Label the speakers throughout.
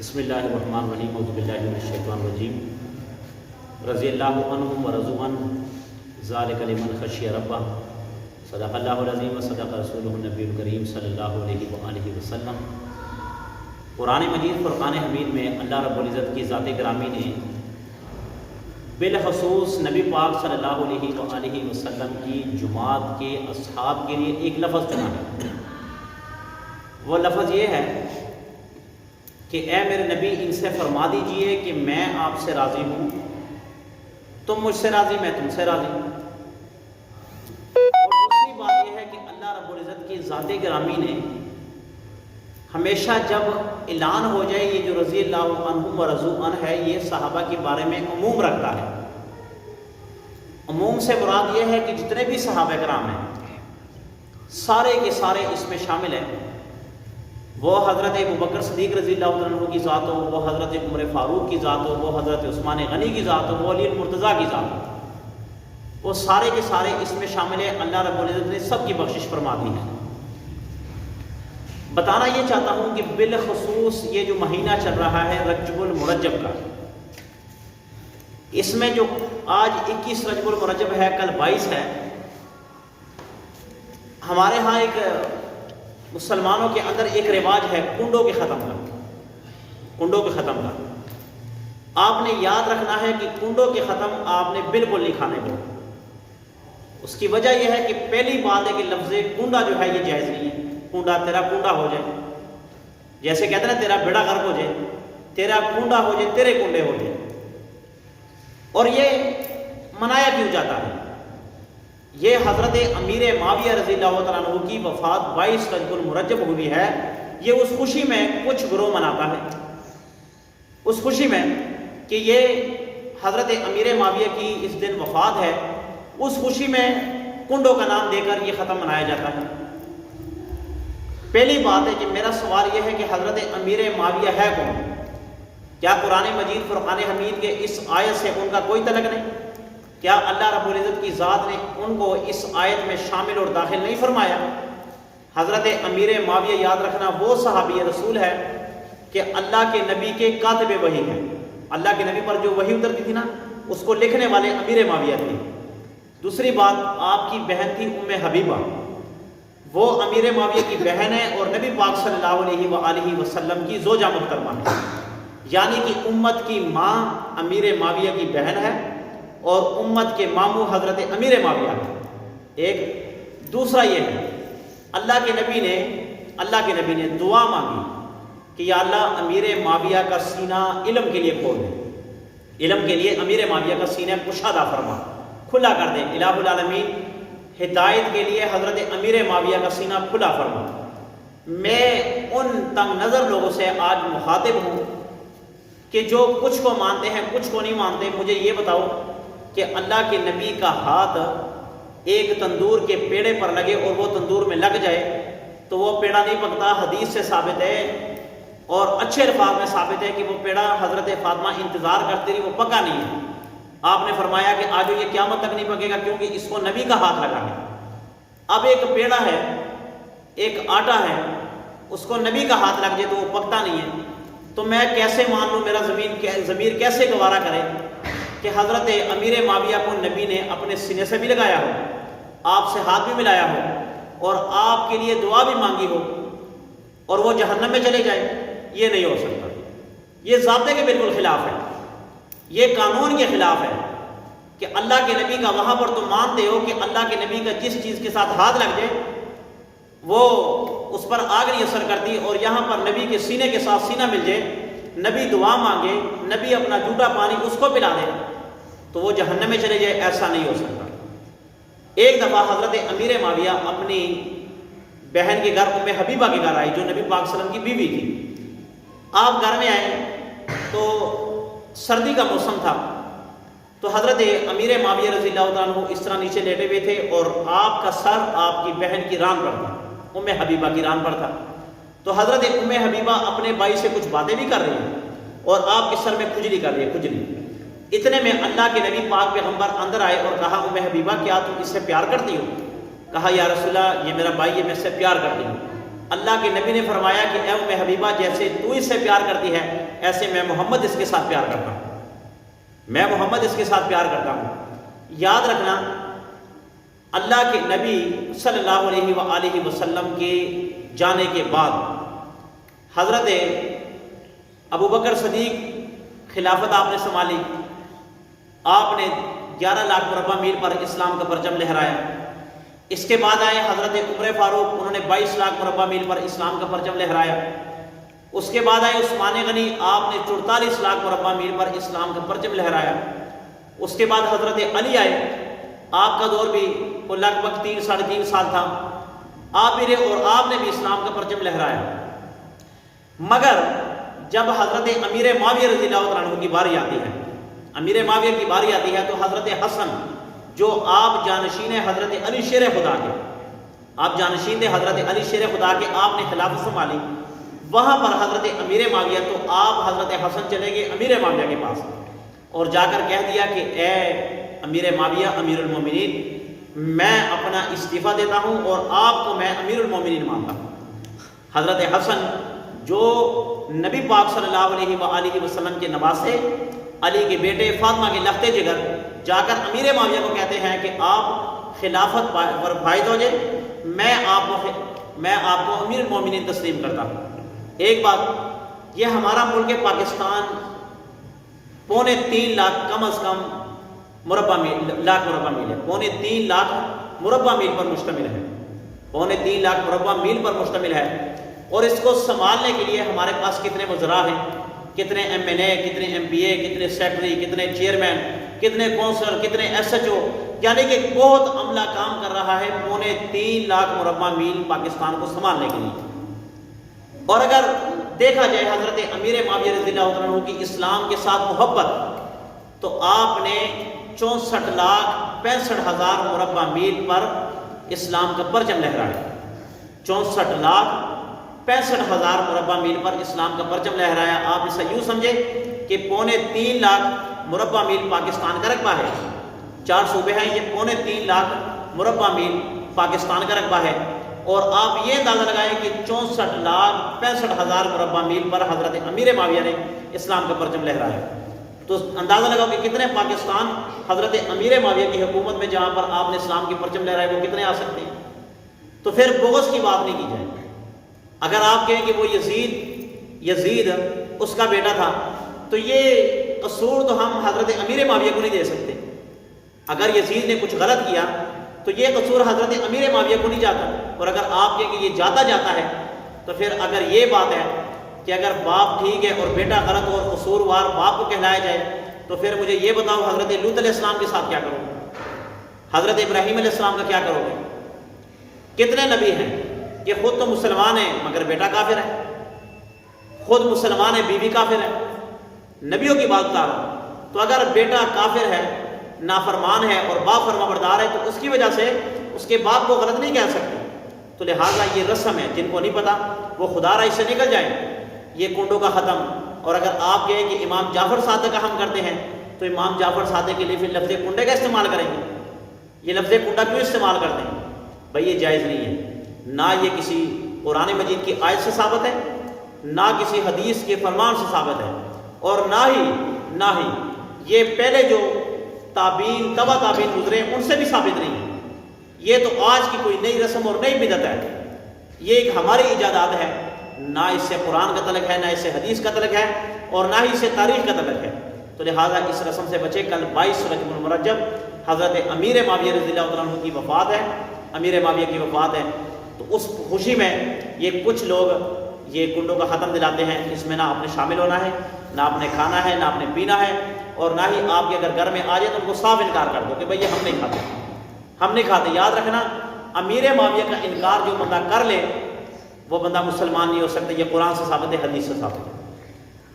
Speaker 1: بسم اللہ الرحمن الرحیم اعوذ باللہ من الشیطان الرجیم رضی اللہ عنہم ورضوا عنہ ذالک لمن خشی ربہ صدق اللہ العظیم وصدق رسولہ النبی الکریم صلی اللہ علیہ وآلہ وسلم۔ قرآن مجید فرقان حمید میں اللہ رب العزت کی ذات گرامی نے بالخصوص نبی پاک صلی اللہ علیہ وآلہ وسلم کی جماعت کے اصحاب کے لیے ایک لفظ چنا ہے۔ وہ لفظ یہ ہے کہ اے میرے نبی ان سے فرما دیجئے کہ میں آپ سے راضی ہوں، تم مجھ سے راضی، میں تم سے راضی ہوں۔ اور دوسری بات یہ ہے کہ اللہ رب العزت کی ذات گرامی نے ہمیشہ جب اعلان ہو جائے یہ جو رضی اللہ عنہم ورضوا عنہ ہے، یہ صحابہ کے بارے میں عموم رکھتا ہے۔ عموم سے مراد یہ ہے کہ جتنے بھی صحابہ کرام ہیں سارے کے سارے اس میں شامل ہیں۔ وہ حضرت ابوبکر صدیق رضی اللہ عنہ کی ذات ہو، وہ حضرت عمر فاروق کی ذات ہو، وہ حضرت عثمان غنی کی ذات ہو، وہ علی المرتضیٰ کی ذات ہو، وہ سارے کے سارے اس میں شامل ہیں۔ اللہ رب العزت نے سب کی بخشش فرما دی ہے۔ بتانا یہ چاہتا ہوں کہ بالخصوص یہ جو مہینہ چل رہا ہے رجب المرجب کا، اس میں جو آج 21 رجب المرجب ہے، کل 22 ہے، ہمارے ہاں ایک مسلمانوں کے اندر ایک رواج ہے کنڈوں کے ختم کا، کنڈوں کے ختم کا۔ آپ نے یاد رکھنا ہے کہ کنڈوں کے ختم آپ نے بالکل نہیں کھانے کو۔ اس کی وجہ یہ ہے کہ پہلی بات ہے کہ لفظ کنڈا جو ہے یہ جائز نہیں ہے۔ کنڈا تیرا کنڈا ہو جائے، جیسے کہتے ہیں تیرا بیڑا غرق ہو جائے، تیرا کنڈا ہو جائے، تیرے کنڈے ہو جائے۔ اور یہ منایا کیوں جاتا ہے؟ یہ حضرت امیر معاویہ رضی اللہ تعالیٰ عنہ کی وفات 22 رجب المرجب ہوئی ہے۔ یہ اس خوشی میں کچھ گروہ مناتا ہے، اس خوشی میں کہ یہ حضرت امیر معاویہ کی اس دن وفات ہے، اس خوشی میں کنڈوں کا نام دے کر یہ ختم منایا جاتا ہے۔ پہلی بات ہے کہ میرا سوال یہ ہے کہ حضرت امیر معاویہ ہے کون؟ کیا قرآن مجید فرقان حمید کے اس آیت سے ان کا کوئی تعلق نہیں؟ کیا اللہ رب العزت کی ذات نے ان کو اس آیت میں شامل اور داخل نہیں فرمایا؟ حضرت امیر معاویہ یاد رکھنا وہ صحابی رسول ہے کہ اللہ کے نبی کے کاتب وحی ہے۔ اللہ کے نبی پر جو وحی اترتی تھی نا، اس کو لکھنے والے امیر معاویہ تھے۔ دوسری بات، آپ کی بہن تھی ام حبیبہ، وہ امیر معاویہ کی بہن ہے اور نبی پاک صلی اللہ علیہ وآلہ وسلم کی زوجہ محترمہ ہے، یعنی کہ امت کی ماں امیر معاویہ کی بہن ہے اور امت کے ماموں حضرت امیر معاویہ ہے۔ ایک دوسرا یہ ہے اللہ کے نبی نے دعا مانگی کہ یا اللہ امیر معاویہ کا سینہ علم کے لیے کھول دے، علم کے لیے امیر معاویہ کا سینہ کشادہ فرما، کھلا کر دے۔ الہ العالمین ہدایت کے لیے حضرت امیر معاویہ کا سینہ کھلا فرما۔ میں ان تنگ نظر لوگوں سے آج مخاطب ہوں کہ جو کچھ کو مانتے ہیں کچھ کو نہیں مانتے۔ مجھے یہ بتاؤ کہ اللہ کے نبی کا ہاتھ ایک تندور کے پیڑے پر لگے اور وہ تندور میں لگ جائے تو وہ پیڑا نہیں پکتا۔ حدیث سے ثابت ہے اور اچھے الفاظ میں ثابت ہے کہ وہ پیڑا حضرت فاطمہ انتظار کرتی رہی، وہ پکا نہیں ہے۔ آپ نے فرمایا کہ آج یہ قیامت تک نہیں پکے گا کیونکہ اس کو نبی کا ہاتھ لگا ہے۔ اب ایک پیڑا ہے، ایک آٹا ہے، اس کو نبی کا ہاتھ لگ جائے تو وہ پکتا نہیں ہے، تو میں کیسے مان لوں، میرا ضمیر کیسے گوارا کرے کہ حضرت امیر معاویہ کو نبی نے اپنے سینے سے بھی لگایا ہو، آپ سے ہاتھ بھی ملایا ہو اور آپ کے لیے دعا بھی مانگی ہو اور وہ جہنم میں چلے جائے؟ یہ نہیں ہو سکتا۔ یہ ضابطے کے بالکل خلاف ہے، یہ قانون کے خلاف ہے کہ اللہ کے نبی کا وہاں پر تم مانتے ہو کہ اللہ کے نبی کا جس چیز کے ساتھ ہاتھ لگ جائے وہ اس پر آگ نہیں اثر کرتی، اور یہاں پر نبی کے سینے کے ساتھ سینہ مل جائے، نبی دعا مانگے، نبی اپنا جھوٹا پانی اس کو پلا دے تو وہ جہنم میں چلے جائے؟ ایسا نہیں ہو سکتا۔ ایک دفعہ حضرت امیر معاویہ اپنی بہن کے گھر ام حبیبہ کے گھر آئی جو نبی پاک صلی اللہ علیہ وسلم کی بیوی تھی۔ آپ گھر میں آئے تو سردی کا موسم تھا، تو حضرت امیر معاویہ رضی اللہ تعالیٰ عنہ اس طرح نیچے لیٹے ہوئے تھے اور آپ کا سر آپ کی بہن کی ران پر تھا، ام حبیبہ کی ران پر تھا۔ تو حضرت ام حبیبہ اپنے بھائی سے کچھ باتیں بھی کر رہی ہیں اور آپ کے سر میں کھجلی کر رہی ہے، کھجلی۔ اتنے میں اللہ کے نبی پاک پیغمبر اندر آئے اور کہا ام حبیبہ کیا تم اس سے پیار کرتی ہو؟ کہا یا رسول اللہ یہ میرا بھائی ہے، میں اس سے پیار کرتی ہوں۔ اللہ کے نبی نے فرمایا کہ اے ام حبیبہ جیسے تو اس سے پیار کرتی ہے ایسے میں محمد اس کے ساتھ پیار کرتا ہوں، میں محمد اس کے ساتھ پیار کرتا ہوں۔ یاد رکھنا اللہ کے نبی صلی اللہ علیہ وآلہ وسلم کے جانے کے بعد حضرت ابو بکر صدیق خلافت آپ نے سنبھالی، آپ نے 11 لاکھ مربع میل پر اسلام کا پرچم لہرایا۔ اس کے بعد آئے حضرت عمر فاروق، انہوں نے 22 لاکھ مربع میل پر اسلام کا پرچم لہرایا۔ اس کے بعد آئے عثمان غنی، آپ نے 44 لاکھ مربع میل پر اسلام کا پرچم لہرایا۔ اس کے بعد حضرت علی آئے، آپ کا دور بھی لگ بھگ 3 ساڑھے 3 سال تھا، آپ بھی رہے اور آپ نے بھی اسلام کا پرچم لہرایا۔ مگر جب حضرت امیر معاویہ رضی اللہ عنہ کی باری آتی ہے، امیر معاویہ کی باری آتی ہے، تو حضرت حسن جو آپ جانشین حضرت علی شیر خدا کے، آپ جانشین تھے حضرت علی شیر خدا کے، آپ نے خلافت سنبھالی، وہاں پر حضرت امیر معاویہ، تو آپ حضرت حسن چلے گئے امیر معاویہ کے پاس اور جا کر کہہ دیا کہ اے امیر معاویہ امیر المومنین، میں اپنا استعفیٰ دیتا ہوں اور آپ کو میں امیر المومنین مانتا ہوں۔ حضرت حسن جو نبی پاک صلی اللہ علیہ وآلہ وسلم کے نواسے، علی کے بیٹے، فاطمہ کے لختے جگر، جا کر امیر معاویہ کو کہتے ہیں کہ آپ خلافت پر فائز ہو جائے، میں آپ کو امیر المومنین تسلیم کرتا ہوں۔ ایک بات، یہ ہمارا ملک پاکستان 3.25 لاکھ کم از کم مربع میل ہے، 3.25 لاکھ مربع میل پر مشتمل ہے، 3.25 لاکھ مربع میل پر مشتمل ہے، اور اس کو سنبھالنے کے لیے ہمارے پاس کتنے وزراء ہیں، کتنے ایم این اے، کتنے ایم پی اے، کتنے سیکرٹری، کتنے چیئرمین، کتنے کونسلر، کتنے ایس ایچ او، یعنی کہ بہت عملہ کام کر رہا ہے 3.25 لاکھ مربع میل پاکستان کو سنبھالنے کے لیے۔ اور اگر دیکھا جائے حضرت امیر معاویہ رضی اللہ عنہ کی اسلام کے ساتھ محبت، تو آپ نے 64,65,000 مربع میل پر اسلام کا پرچم لہرایا، 64,65,000 مربع میل پر اسلام کا پرچم لہرایا۔ آپ اسے یوں سمجھے کہ 3.25 لاکھ مربع میل پاکستان کا رقبہ ہے، 4 صوبے ہیں، یہ 3.25 لاکھ مربع میل پاکستان کا رقبہ ہے، اور آپ یہ اندازہ لگائیں کہ 64,65,000 مربع میل پر حضرت امیر معاویہ نے اسلام کا پرچم لہرایا، تو اندازہ لگاؤ کہ کتنے پاکستان حضرت امیر معاویہ کی حکومت میں جہاں پر آپ نے اسلام کی پرچم لہرائے وہ کتنے آ سکتے ہیں؟ تو پھر بغض کی بات نہیں کی جائے۔ اگر آپ کہیں کہ وہ یزید اس کا بیٹا تھا، تو یہ قصور تو ہم حضرت امیر معاویہ کو نہیں دے سکتے۔ اگر یزید نے کچھ غلط کیا تو یہ قصور حضرت امیر معاویہ کو نہیں جاتا، اور اگر آپ کہیں کہ یہ جاتا ہے، تو پھر اگر یہ بات ہے کہ اگر باپ ٹھیک ہے اور بیٹا غلط اور قصوروار باپ کو کہلایا جائے، تو پھر مجھے یہ بتاؤ حضرت لوط علیہ السلام کے ساتھ کیا کرو گے، حضرت ابراہیم علیہ السلام کا کیا کرو گے؟ کتنے نبی ہیں کہ خود تو مسلمان ہیں مگر بیٹا کافر ہے، خود مسلمان ہے بیوی کافر ہے، نبیوں کی بات بتا رہا ہوں۔ تو اگر بیٹا کافر ہے، نافرمان ہے اور باپ فرما بردار ہے، تو اس کی وجہ سے اس کے باپ کو غلط نہیں کہہ سکتے۔ تو لہٰذا یہ رسم ہے، جن کو نہیں پتا وہ خدا راہ سے نکل جائیں، یہ کنڈوں کا ختم۔ اور اگر آپ کہیں کہ امام جعفر صادق کا ہم کرتے ہیں، تو امام جعفر صادق کے لیے پھر لفظ کنڈے کا استعمال کریں گے، یہ لفظ کنڈا کیوں استعمال کرتے ہیں؟ بھائی یہ جائز نہیں ہے، نہ یہ کسی قرآن مجید کی آیت سے ثابت ہے، نہ کسی حدیث کے فرمان سے ثابت ہے، اور نہ ہی یہ پہلے جو تابعین تبع تابعین گزرے ان سے بھی ثابت نہیں ہے۔ یہ تو آج کی کوئی نئی رسم اور نئی بدعت ہے، یہ ایک ہماری ایجادات ہے، نہ اس سے قرآن کا تعلق ہے، نہ اس سے حدیث کا تعلق ہے، اور نہ ہی اس سے تاریخ کا تعلق ہے۔ تو لہٰذا اس رسم سے بچے۔ کل 22 رجب المرجب حضرت امیر معاویہ رضی اللہ عنہ کی وفات ہے، امیر معاویہ کی وفات ہے، تو اس خوشی میں یہ کچھ لوگ یہ کنڈوں کا ختم دلاتے ہیں، اس میں نہ آپ نے شامل ہونا ہے، نہ آپ نے کھانا ہے، نہ آپ نے پینا ہے، اور نہ ہی آپ کے اگر گھر میں آ جائے تو ان کو صاف انکار کر دو کہ بھئی یہ ہم نہیں کھاتے۔ یاد رکھنا، امیر معاویہ کا انکار جو بندہ کر لے وہ بندہ مسلمان نہیں ہو سکتا، یہ قرآن سے ثابت ہے، حدیث سے ثابت ہے۔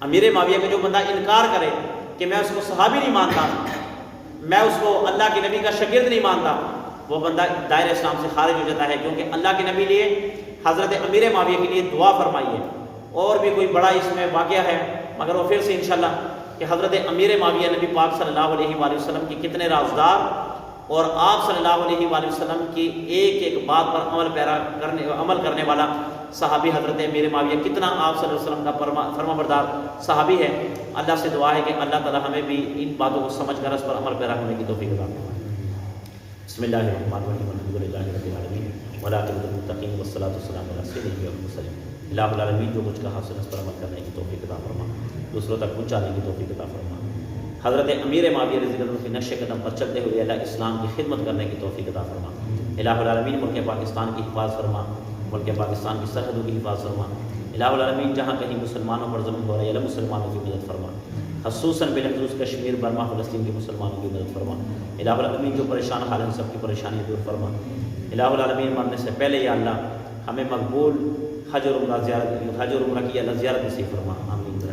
Speaker 1: امیر معاویہ کا جو بندہ انکار کرے کہ میں اس کو صحابی نہیں مانتا، میں اس کو اللہ کے نبی کا شاگرد نہیں مانتا، وہ بندہ دائرہ اسلام سے خارج ہو جاتا ہے، کیونکہ اللہ کے نبی لیے حضرت امیر معاویہ کے لیے دعا فرمائی ہے۔ اور بھی کوئی بڑا اس میں واقعہ ہے، مگر وہ پھر سے انشاءاللہ کہ حضرت امیر معاویہ نبی پاک صلی اللہ علیہ وآلہ وسلم کی کتنے رازدار، اور آپ صلی اللہ علیہ وآلہ وسلم کی ایک ایک بات پر عمل کرنے والا صحابی حضرت امیر معاویہ کتنا آپ صلی اللہ علیہ وسلم کا فرما بردار صحابی ہے. اللہ سے دعا ہے کہ اللہ تعالی ہمیں بھی ان باتوں کو سمجھ کر اس پر عمل پیرا ہونے کی توفیق عطا فرمائے. بسم اللہ الرحمن الرحیم الحمد للہ رب العالمین والعاقبۃ للمتقین والصلاۃ والسلام علی سیدنا محمد. الہ العالمین جو کچھ کہا سن اس پر عمل کرنے کی توفیق عطا فرما, دوسروں تک پہنچانے کی توفیق عطا فرما. حضرت امیر معاویہ رضی اللہ عنہ کے نقش قدم پر چلتے ہوئے اللہ اسلام کی خدمت کرنے کی توفیق عطا فرما. الہ العالمین ملک پاکستان کی حفاظ فرما, ملک پاکستان کی سرحدوں کی حفاظ فرما. الہ العالمین جہاں کہیں مسلمانوں پر ظلم ہو رہا ہے اللہ مسلمانوں کی مدد فرما, خصوصاً بالخصوص کشمیر برما فلسطین کے مسلمانوں کی مدد فرما. الہ العالمین جو پریشان حال ہیں سب کی پریشانی دور فرما. الہ العالمین مرنے سے پہلے یا اللہ ہمیں مقبول حج اور عمرہ کی اللہ زیارت نصیب فرما. آمین.